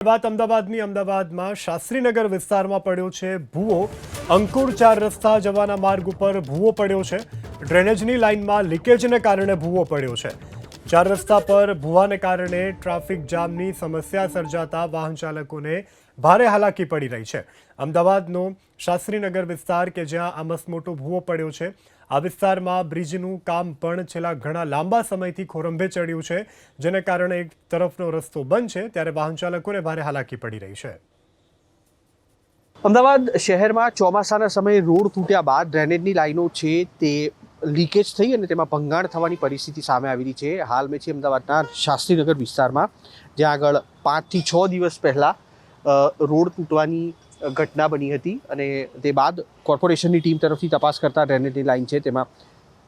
વાત અમદાવાદની અમદાવાદમાં શાસ્ત્રીનગર વિસ્તારમાં પડ્યો છે ભૂવો. અંકુર 4 રસ્તા જવાના માર્ગ ઉપર ભૂવો પડ્યો છે. ડ્રેનેજની લાઇનમાં લીકેજને કારણે ભૂવો પડ્યો છે. 4 રસ્તા પર ભૂવાને કારણે ટ્રાફિક જામની સમસ્યા સર્જાતા વાહન ચાલકોને ભારે હાલાકી પડી રહી છે. અમદાવાદનો શાસ્ત્રીનગર વિસ્તાર કે જ્યાં આ મસમોટો ભૂવો પડ્યો છે. આ વિસ્તારમાં બ્રિજનું કામ પણ છેલ્લા ઘણા લાંબા સમયથી ખોરંભે ચડ્યું છે, જેને કારણે એક તરફનો રસ્તો બંધ છે ત્યારે વાહન ચાલકોને ભારે હાલાકી પડી રહી છે. અમદાવાદ શહેરમાં ચોમાસાના સમયે રોડ તૂટ્યા બાદ ડ્રેનેજની લાઈનો છે તે લીકેજ થઈ અને તેમાં ભંગાણ થવાની પરિસ્થિતિ સામે આવી રહી છે. હાલ મેં છે અમદાવાદના શાસ્ત્રીનગર વિસ્તારમાં, જ્યાં આગળ 5 થી 6 દિવસ પહેલાં રોડ તૂટવાની ઘટના બની હતી અને તે બાદ કોર્પોરેશનની ટીમ તરફથી તપાસ કરતા ડ્રેનેજની લાઈન છે તેમાં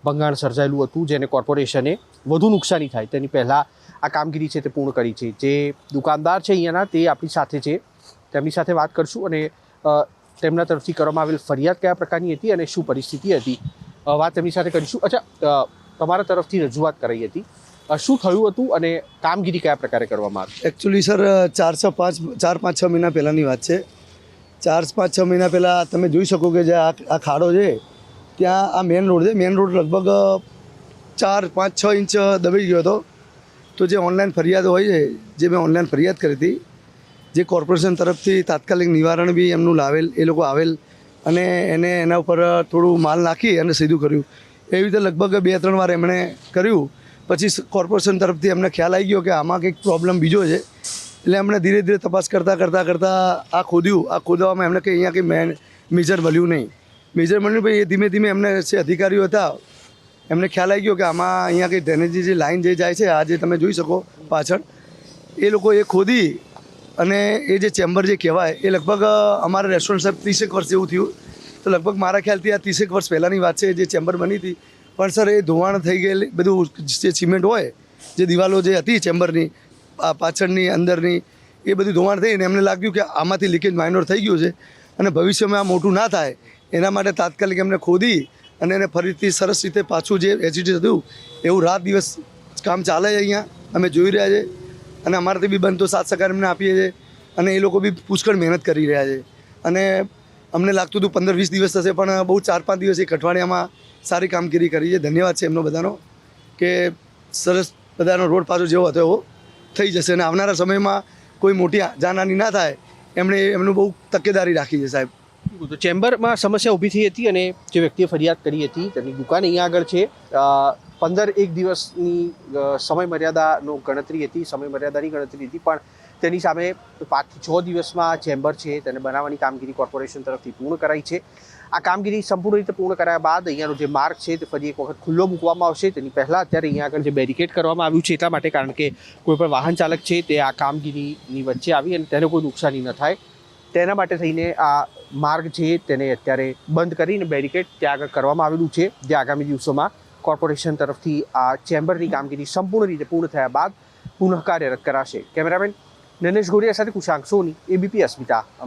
ભંગાણ સર્જાયેલું હતું, જેને કોર્પોરેશને વધુ નુકસાની થાય તેની પહેલાં આ કામગીરી છે તે પૂર્ણ કરી છે. જે દુકાનદાર છે અહીંયાના તે આપણી સાથે છે, તેમની સાથે વાત કરશું અને તેમના તરફથી કરવામાં આવેલ ફરિયાદ કયા પ્રકારની હતી અને શું પરિસ્થિતિ હતી વાત તેમની સાથે કરીશું. અચ્છા, તમારા તરફથી રજૂઆત કરાઈ હતી, શું થયું હતું અને કામગીરી કયા પ્રકારે કરવામાં આવી? એકચ્યુઅલી સર 4-5-6 મહિના પહેલાંની વાત છે. 4-5-6 મહિના પહેલાં તમે જોઈ શકો કે જે આ ખાડો છે ત્યાં આ મેઇન રોડ છે. મેઇન રોડ લગભગ 4-5-6 ઇંચ દબાઈ ગયો હતો. તો જે ઓનલાઈન ફરિયાદ હોય છે, જે મેં ઓનલાઈન ફરિયાદ કરી હતી, જે કોર્પોરેશન તરફથી તાત્કાલિક નિવારણ બી એમનું લાવેલ, એ લોકો આવેલ અને એને એના ઉપર થોડું માલ નાખી અને સીધું કર્યું. એવી રીતે લગભગ 2-3 વાર એમણે કર્યું. પછી કોર્પોરેશન તરફથી એમને ખ્યાલ આવી ગયો કે આમાં કંઈક પ્રોબ્લેમ બીજો છે, એટલે એમણે ધીરે ધીરે તપાસ કરતાં આ ખોદ્યું. આ ખોદવામાં એમને કંઈ અહીંયા કંઈ મેજર મળ્યું નહીં. મેજર મળ્યું ભાઈ એ ધીમે ધીમે એમને જે અધિકારીઓ હતા એમને ખ્યાલ આવી ગયો કે આમાં અહીંયા કંઈ ડ્રેનેજની જે લાઈન જે જાય છે, આ જે તમે જોઈ શકો પાછળ, એ લોકો એ ખોદી અને એ જે ચેમ્બર જે કહેવાય એ લગભગ અમારા રેસ્ટોરન્ટ સાહેબ 30 વર્ષ જેવું થયું. તો લગભગ મારા ખ્યાલથી આ 30 વર્ષ પહેલાંની વાત છે જે ચેમ્બર બની હતી. પણ સર એ ધોવાણ થઈ ગયેલી બધું જે સિમેન્ટ હોય, જે દિવાલો જે હતી ચેમ્બરની પાછળની અંદરની, એ બધું ધોવાણ થઈને એમને લાગ્યું કે આમાંથી લીકેજ માઇનોર થઈ ગયું છે અને ભવિષ્યમાં આ મોટું ના થાય એના માટે તાત્કાલિક એમને ખોદી અને એને ફરીથી સરસ રીતે પાછું જે એસિડિટી હતું એવું રાત દિવસ કામ ચાલે છે. અહીંયા અમે જોઈ રહ્યા છે અને અમારાથી બી બનતો સાથ સહકાર એમને આપીએ છીએ અને એ લોકો બી પુષ્કળ મહેનત કરી રહ્યા છે. અને અમને લાગતું હતું 15-20 દિવસ થશે, પણ બહુ 4-5 દિવસ એક અઠવાડિયામાં સારી કામગીરી કરી છે. ધન્યવાદ છે એમનો બધાનો કે સરસ બધાનો રોડ પાછો જેવો હતો એવો થઈ જશે અને આવનારા સમયમાં કોઈ મોટી જાનહાની ના થાય એમનું બહુ તકેદારી રાખી છે સાહેબ. તો ચેમ્બરમાં સમસ્યા ઊભી થઈ હતી અને જે વ્યક્તિએ ફરિયાદ કરી હતી તેની દુકાન અહીંયા આગળ છે. 15 દિવસની સમયમર્યાદાની ગણતરી હતી, પણ તેની સામે 5 થી 6 દિવસમાં ચેમ્બર છે તેને બનાવવાની કામગીરી કોર્પોરેશન તરફથી પૂર્ણ કરાઈ છે. આ કામગીરી સંપૂર્ણ રીતે પૂર્ણ કરાયા બાદ અહીંયાનો જે માર્ગ છે તે ફરી એક વખત ખુલ્લો મૂકવામાં આવશે. તેની પહેલાં અત્યારે અહીંયા આગળ જે બેરિકેડ કરવામાં આવ્યું છે એટલા માટે, કારણ કે કોઈ પણ વાહન ચાલક છે તે આ કામગીરીની વચ્ચે આવી અને તેને કોઈ નુકસાની ન થાય તેના માટે થઈને આ માર્ગ છે તેને અત્યારે બંધ કરીને બેરિકેડ ત્યાં આગળ કરવામાં આવેલું છે, જે આગામી દિવસોમાં કોર્પોરેશન તરફથી આ ચેમ્બરની કામગીરી સંપૂર્ણ રીતે પૂર્ણ થયા બાદ પુનઃ કાર્યરત કરાશે. કેમેરામેન નનેશ ગોરિયા સાથે કુશાંક સોની, ABP અસ્મિતા.